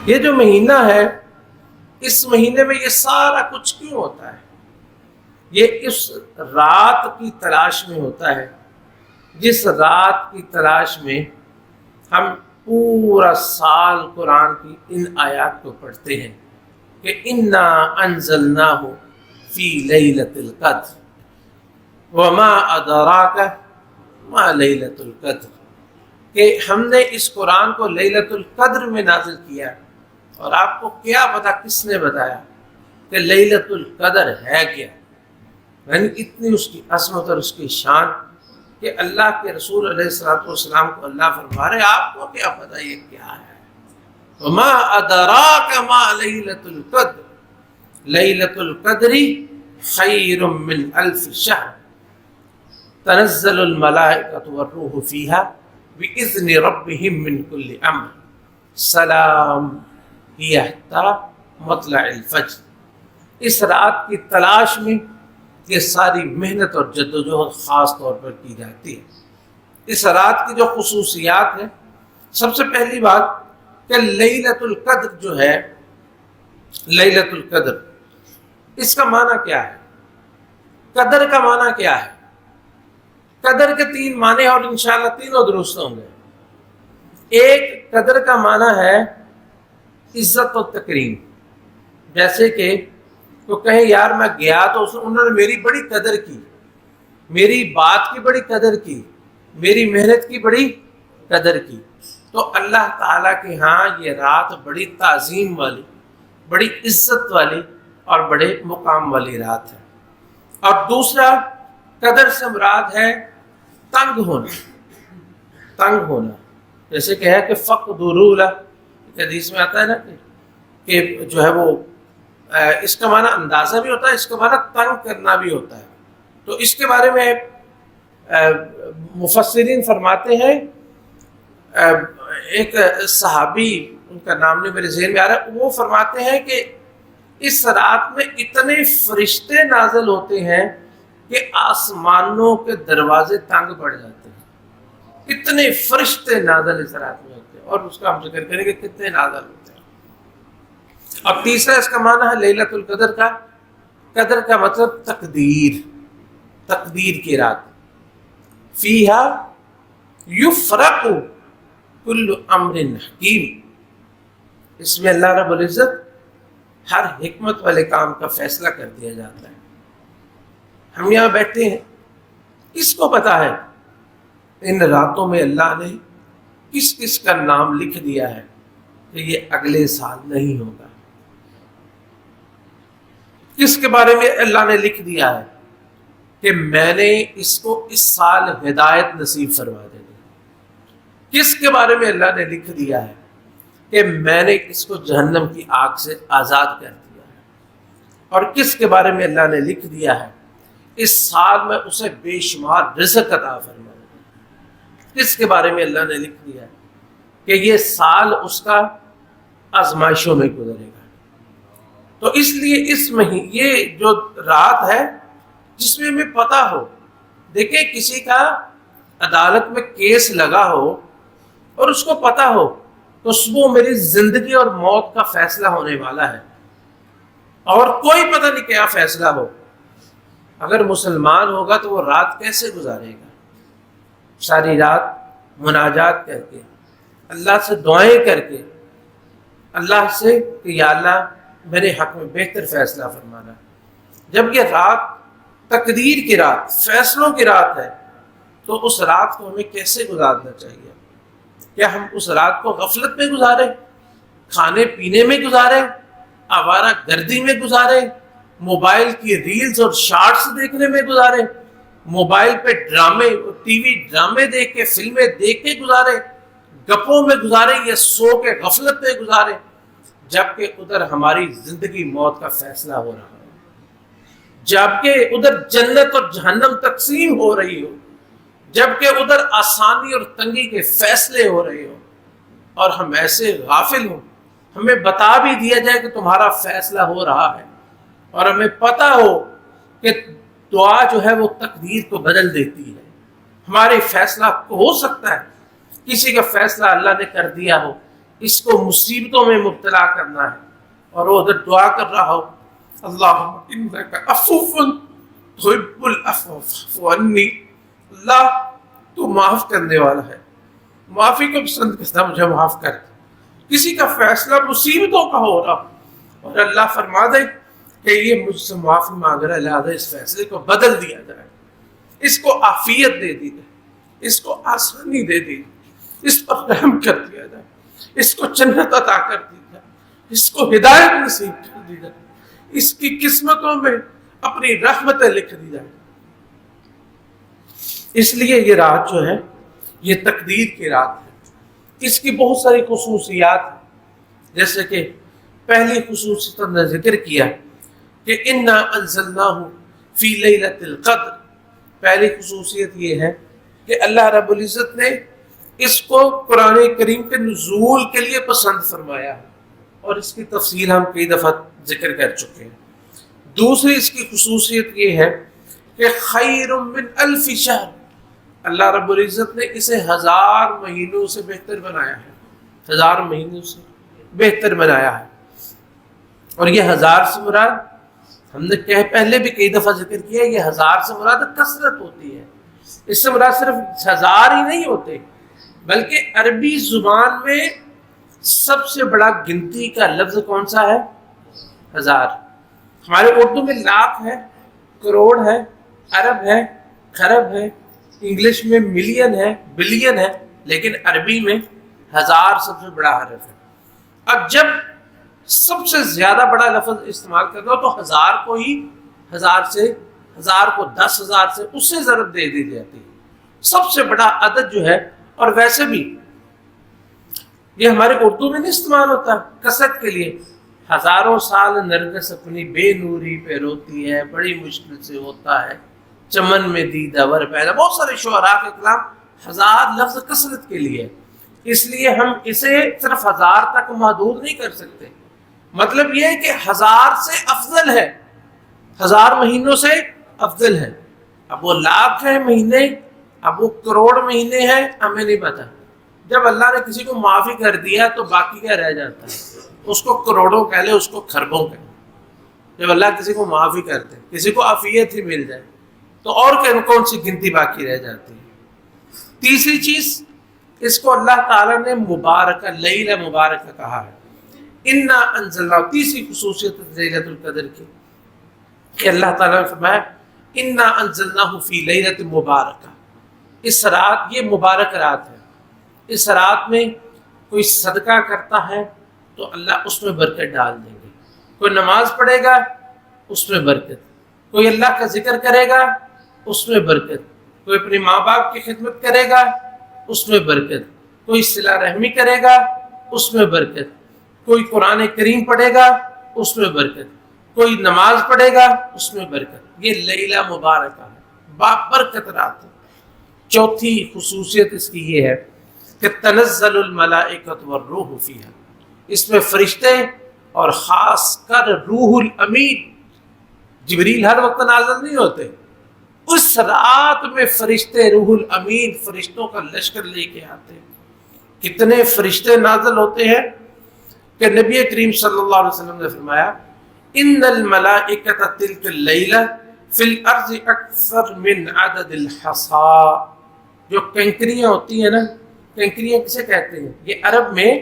یہ جو مہینہ ہے، اس مہینے میں یہ سارا کچھ کیوں ہوتا ہے؟ یہ اس رات کی تلاش میں ہوتا ہے، جس رات کی تلاش میں ہم پورا سال قرآن کی ان آیات کو پڑھتے ہیں کہ انا انزلناہ فی لیلۃ القدر وما ادراک ما لیلۃ القدر، کہ ہم نے اس قرآن کو لیلۃ القدر میں نازل کیا، اور آپ کو کیا پتا، کس نے بتایا کہ لیلۃ القدر ہے کیا؟ یعنی اتنی اس کی عظمت اور اس کی شان کہ اللہ کے رسول علیہ الصلوۃ والسلام کو اللہ فرما رہے آپ کو کیا پتا یہ کیا ہے؟ وما ادراک ما لیلۃ القدر لیلۃ القدر خیر من الف شہر تنزل الملائکۃ والروح فیہا بإذن ربهم من کل امر سلام ہی حتی مطلع الفجر۔ اس رات کی تلاش میں یہ ساری محنت اور جدوجہد خاص طور پر کی جاتی ہے۔ اس رات کی جو خصوصیات ہیں، سب سے پہلی بات کہ لیلۃ القدر جو ہے، لیلۃ القدر اس کا معنی کیا ہے؟ قدر کا معنی کیا ہے؟ قدر کے تین معنی اور انشاءاللہ تینوں درست ہوں گے۔ ایک، قدر کا معنی ہے عزت و تکریم، جیسے کہ تو کہیں یار میں گیا تو انہوں نے میری بڑی قدر کی، میری بات کی بڑی قدر کی، میری محنت کی بڑی قدر کی، تو اللہ تعالیٰ کے ہاں یہ رات بڑی تعظیم والی، بڑی عزت والی اور بڑے مقام والی رات ہے۔ اور دوسرا، قدر سے مراد ہے تنگ ہونا، تنگ ہونا، جیسے کہ ہے کہ فقدروا لہ، حدیث میں آتا ہے نا کہ جو ہے وہ اس کا معنی اندازہ بھی ہوتا ہے، اس کا معنی تنگ کرنا بھی ہوتا ہے۔ تو اس کے بارے میں مفسرین فرماتے ہیں، ایک صحابی، ان کا نام نہیں میرے ذہن میں آ رہا، وہ فرماتے ہیں کہ اس رات میں اتنے فرشتے نازل ہوتے ہیں کہ آسمانوں کے دروازے تنگ پڑ جاتے ہیں، اتنے فرشتے نازل اس رات میں ہوتے ہیں، اور اس کا ہم ذکر کریں کہ کتنے نازل ہوتے ہیں۔ اور تیسرا اس کا معنی ہے لیلۃ القدر کا، قدر کا مطلب تقدیر، تقدیر کی رات، فیہا یفرق کل امر حکیم، اس میں اللہ رب العزت ہر حکمت والے کام کا فیصلہ کر دیا جاتا ہے۔ ہم یہاں بیٹھے ہیں، کس کو پتا ہے ان راتوں میں اللہ نے کس کس کا نام لکھ دیا ہے کہ یہ اگلے سال نہیں ہوگا؟ کس کے بارے میں اللہ نے لکھ دیا ہے کہ میں نے اس کو اس سال ہدایت نصیب فرما دینی؟ کس کے بارے میں اللہ نے لکھ دیا ہے کہ میں نے اس کو جہنم کی آگ سے آزاد کر دیا ہے؟ اور کس کے بارے میں اللہ نے لکھ دیا ہے اس سال میں اسے بے شمار رزق عطا فرما دوں؟ کس کے بارے میں اللہ نے لکھ دیا ہے کہ یہ سال اس کا آزمائشوں میں گزرے گا؟ تو اس لیے اس مہینے یہ جو رات ہے جس میں ہمیں پتہ ہو، دیکھیں کسی کا عدالت میں کیس لگا ہو اور اس کو پتہ ہو تو صبح میری زندگی اور موت کا فیصلہ ہونے والا ہے، اور کوئی پتہ نہیں کیا فیصلہ ہو، اگر مسلمان ہوگا تو وہ رات کیسے گزارے گا؟ ساری رات مناجات کر کے، اللہ سے دعائیں کر کے، اللہ سے کہ یا اللہ میرے حق میں بہتر فیصلہ فرمانا۔ جب یہ رات تقدیر کی رات، فیصلوں کی رات ہے، تو اس رات کو ہمیں کیسے گزارنا چاہیے؟ کیا ہم اس رات کو غفلت میں گزاریں، کھانے پینے میں گزاریں، آوارہ گردی میں گزاریں، موبائل کی ریلز اور شارٹس دیکھنے میں گزاریں، موبائل پہ ڈرامے، ٹی وی ڈرامے دیکھ کے، فلمیں دیکھ کے گزاریں، گپوں میں گزاریں یا سو کے غفلت میں گزاریں، جبکہ ادھر ہماری زندگی موت کا فیصلہ ہو رہا ہے، جبکہ ادھر جنت اور جہنم تقسیم ہو رہی ہو، جبکہ ادھر آسانی اور تنگی کے فیصلے ہو رہے ہو، اور ہم ایسے غافل ہوں، ہمیں بتا بھی دیا جائے کہ تمہارا فیصلہ ہو رہا ہے، اور ہمیں پتہ ہو کہ دعا جو ہے وہ تقدیر کو بدل دیتی ہے، ہمارے فیصلہ ہو سکتا ہے کسی کا فیصلہ اللہ نے کر دیا ہو، اس کو مصیبتوں میں مبتلا کرنا ہے اور وہ ادھر دعا کر رہا ہو اللہم انک عفو تحب العفو فاعف عنی، اللہ تو معاف کرنے والا ہے، معافی کو پسند کرتا، مجھے معاف کر دے۔ کسی کا فیصلہ مصیبتوں کا ہو رہا اور اللہ فرما دے کہ یہ مجھ سے معافی مانگ رہا ہے، لہٰذا اس فیصلے کو بدل دیا جائے، اس کو عافیت دے دی جائے، اس کو آسانی دے دی جائے، اس پر رحم کر دیا جائے، اس کو جنت عطا کر دی جائے، اس کو ہدایت نصیب کر دی جائے، اس کی قسمتوں میں اپنی رحمتیں لکھ دی جائے۔ اس لیے یہ رات جو ہے یہ تقدیر کی رات ہے، اس کی بہت ساری خصوصیات ہیں، جیسے کہ پہلی خصوصیت ہم نے ذکر کیا کہ انا انزلناہ فی لیلۃ القدر۔ پہلی خصوصیت یہ ہے کہ اللہ رب العزت نے اس کو قرآن کریم کے نزول کے لیے پسند فرمایا ہے، اور اس کی تفصیل ہم کئی دفعہ ذکر کر چکے ہیں۔ دوسری اس کی خصوصیت یہ ہے کہ خیر من الف شہر، اللہ رب العزت نے اسے 1000 مہینوں سے بہتر بنایا ہے، 1000 مہینوں سے بہتر بنایا ہے۔ اور یہ 1000 سے مراد ہم نے پہلے بھی کئی دفعہ ذکر کیا ہے، یہ 1000 سے مراد کثرت ہوتی ہے، اس سے مراد صرف 1000 ہی نہیں ہوتے، بلکہ عربی زبان میں سب سے بڑا گنتی کا لفظ کون سا ہے؟ 1000۔ ہمارے اردو میں لاکھ ہے، کروڑ ہے، ارب ہے، خرب ہے، انگلش میں ملین ہے، بلین ہے، لیکن عربی میں 1000 سب سے بڑا حرف ہے۔ اب جب سب سے زیادہ بڑا لفظ استعمال کرنا ہو تو 1000 کو ہی 1000 سے، 1000 کو 10,000 سے، اس سے ضرب دے دی جاتی ہے، سب سے بڑا عدد جو ہے۔ اور ویسے بھی یہ ہمارے اردو میں نہیں استعمال ہوتا کثرت کے لیے، ہزاروں سال نرگس اپنی بے نوری پہ روتی ہے، بڑی مشکل سے ہوتا ہے چمن میں دیدہ ور پیدا، بہت سارے شعراء کے کلام 1000 لفظ کثرت کے لیے، اس لیے ہم اسے صرف 1000 تک محدود نہیں کر سکتے۔ مطلب یہ ہے کہ 1000 سے افضل ہے، 1000 مہینوں سے افضل ہے۔ اب وہ لاکھ ہے مہینے، اب وہ کروڑ مہینے ہیں، ہمیں نہیں پتا۔ جب اللہ نے کسی کو معافی کر دیا تو باقی کیا رہ جاتا ہے؟ اس کو کروڑوں کہہ لے، اس کو خربوں کہہ لے۔ جب اللہ کسی کو معافی کرتے، کسی کو عافیت ہی مل جائے تو اور کون سی گنتی باقی رہ جاتی ہے؟ تیسری چیز، اس کو اللہ تعالیٰ نے مبارکہ، لیلہ مبارکہ کہا ہے۔ انا انزلنا، تیسری خصوصیت لیلۃ القدر کی کہ اللہ تعالیٰ نے فرمایا انا انزلناہ فی لیلۃ مبارکہ، اس رات، یہ مبارک رات ہے، اس رات میں کوئی صدقہ کرتا ہے تو اللہ اس میں برکت ڈال دیں گے، کوئی نماز پڑھے گا اس میں برکت، کوئی اللہ کا ذکر کرے گا اس میں برکت، کوئی اپنے ماں باپ کی خدمت کرے گا اس میں برکت، کوئی صلہ رحمی کرے گا اس میں برکت، کوئی قرآن کریم پڑھے گا اس میں برکت، کوئی نماز پڑھے گا اس میں برکت۔ یہ لیلہ مبارکہ ہے، بابرکت رات ہے۔ چوتھی خصوصیت اس کی یہ ہے کہ تنزل الملائکۃ والروح فیہا، اس میں فرشتے اور خاص کر روح الامین، جبریل ہر وقت نازل نہیں ہوتے، اس رات میں فرشتے، روح الامین، فرشتوں کا لشکر لے کے آتے ہیں۔ کتنے فرشتے نازل ہوتے ہیں کہ نبی کریم صلی اللہ علیہ وسلم نے فرمایا ان الملائکۃ تلک اللیلہ فی الارض اکثر من عدد الحصا۔ جو کنکریاں ہوتی ہیں نا، کنکریاں کسے کہتے ہیں؟ یہ عرب میں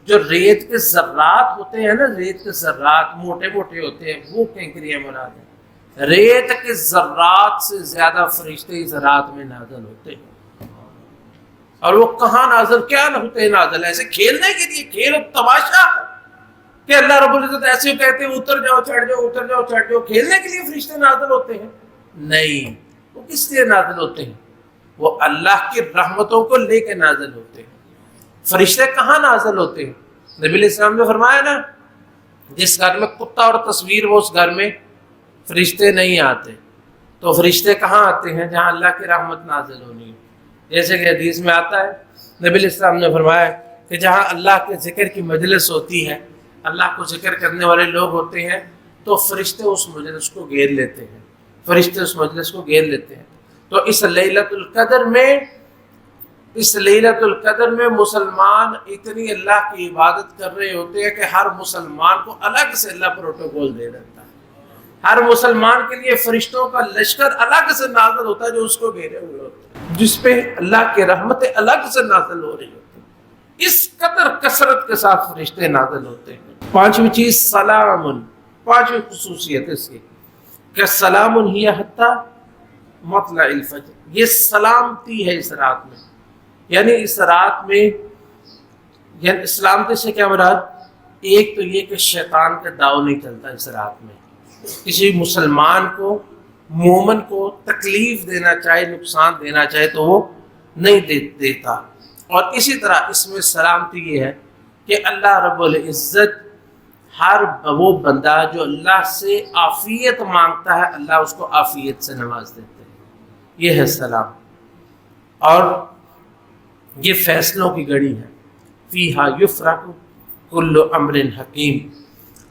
جو ریت کے ذرات ہوتے ہیں نا، ریت کے ذرات موٹے موٹے ہوتے ہیں، وہ کنکریاں مراد ہیں۔ ریت کے ذرات سے زیادہ فرشتے اس رات میں نازل ہوتے ہیں، اور وہ کہاں نازل، کیا ہوتے ہیں نازل؟ ایسے کھیلنے کے لیے، کھیل و تماشا کہ اللہ رب العزت ایسے کہتے ہیں اتر جاؤ چڑھ جاؤ، اتر جاؤ چڑھ جاؤ، کھیلنے کے لیے فرشتے نازل ہوتے ہیں؟ نہیں، وہ کس لیے نازل ہوتے ہیں؟ وہ اللہ کی رحمتوں کو لے کے نازل ہوتے ہیں۔ فرشتے کہاں نازل ہوتے ہیں؟ نبی علیہ السلام نے فرمایا نا، جس گھر میں کتا اور تصویر ہو اس گھر میں فرشتے نہیں آتے۔ تو فرشتے کہاں آتے ہیں؟ جہاں اللہ کی رحمت نازل ہونی ہے۔ جیسے کہ حدیث میں آتا ہے، نبی علیہ السلام نے فرمایا کہ جہاں اللہ کے ذکر کی مجلس ہوتی ہے، اللہ کو ذکر کرنے والے لوگ ہوتے ہیں، تو فرشتے اس مجلس کو گھیر لیتے ہیں، فرشتے اس مجلس کو گھیر لیتے ہیں۔ تو اس لیلۃ القدر میں اس لیلۃ القدر میں مسلمان اتنی اللہ کی عبادت کر رہے ہوتے ہیں کہ ہر مسلمان کو الگ سے اللہ پروٹوکول دے دیتا ہے، ہر مسلمان کے لیے فرشتوں کا لشکر الگ سے نازل ہوتا ہے جو اس کو گھیرے ہوئے ہوتے ہیں، جس پہ اللہ کی رحمتیں الگ سے نازل ہو رہی ہوتی ہیں، اس قدر کثرت کے ساتھ فرشتے نازل ہوتے ہیں۔ پانچویں چیز سلام، پانچویں خصوصیت اس کی کہ سلام ہی حتی مطلع الفجر، یہ سلامتی ہے اس رات میں، یعنی اس رات میں، یعنی سلامتی سے کیا مراد؟ ایک تو یہ کہ شیطان کا داؤ نہیں چلتا اس رات میں، کسی مسلمان کو، مومن کو تکلیف دینا چاہے، نقصان دینا چاہے تو وہ نہیں دیتا۔ اور اسی طرح اس میں سلامتی یہ ہے کہ اللہ رب العزت ہر وہ بندہ جو اللہ سے عافیت مانگتا ہے، اللہ اس کو عافیت سے نواز دیتے ہیں، یہ ہے سلام۔ اور یہ فیصلوں کی گھڑی ہے، فیہا یفرق کل امر حکیم۔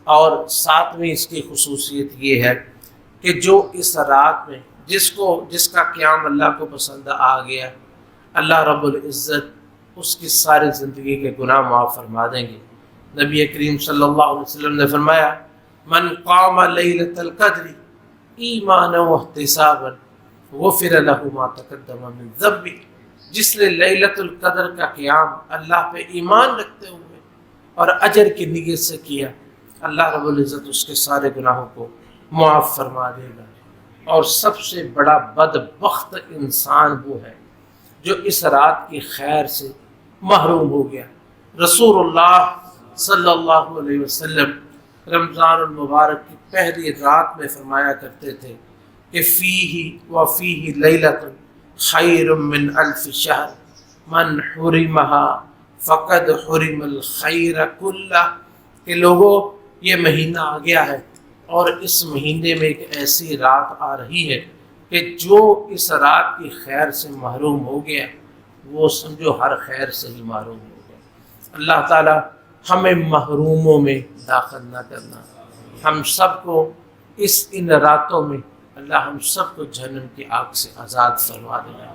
اور ساتویں اس کی خصوصیت یہ ہے کہ جو اس رات میں جس کا قیام اللہ کو پسند آ گیا، اللہ رب العزت اس کی ساری زندگی کے گناہ معاف فرما دیں گے۔ نبی کریم صلی اللہ علیہ وسلم نے فرمایا، من قام لیلۃ القدر ایمانا واحتسابا غفر له ما تقدم من ذنبہ، جس نے لیلۃ القدر کا قیام اللہ پہ ایمان رکھتے ہوئے اور اجر کی نیت سے کیا، اللہ رب العزت اس کے سارے گناہوں کو معاف فرما دے گا۔ اور سب سے بڑا بدبخت انسان وہ ہے جو اس رات کی خیر سے محروم ہو گیا۔ رسول اللہ صلی اللہ علیہ وسلم رمضان المبارک کی پہلی رات میں فرمایا کرتے تھے کہ فیہ وفیہ لیلۃ خیر من الف شہر من حرمہا فقد حرم الخیر کلہ، کہ لوگوں یہ مہینہ آ گیا ہے اور اس مہینے میں ایک ایسی رات آ رہی ہے کہ جو اس رات کی خیر سے محروم ہو گیا وہ سمجھو ہر خیر سے ہی محروم ہو گیا۔ اللہ تعالی ہمیں محروموں میں داخل نہ کرنا، ہم سب کو ان راتوں میں اللہ ہم سب کو جہنم کی آگ سے آزاد فرما دینا۔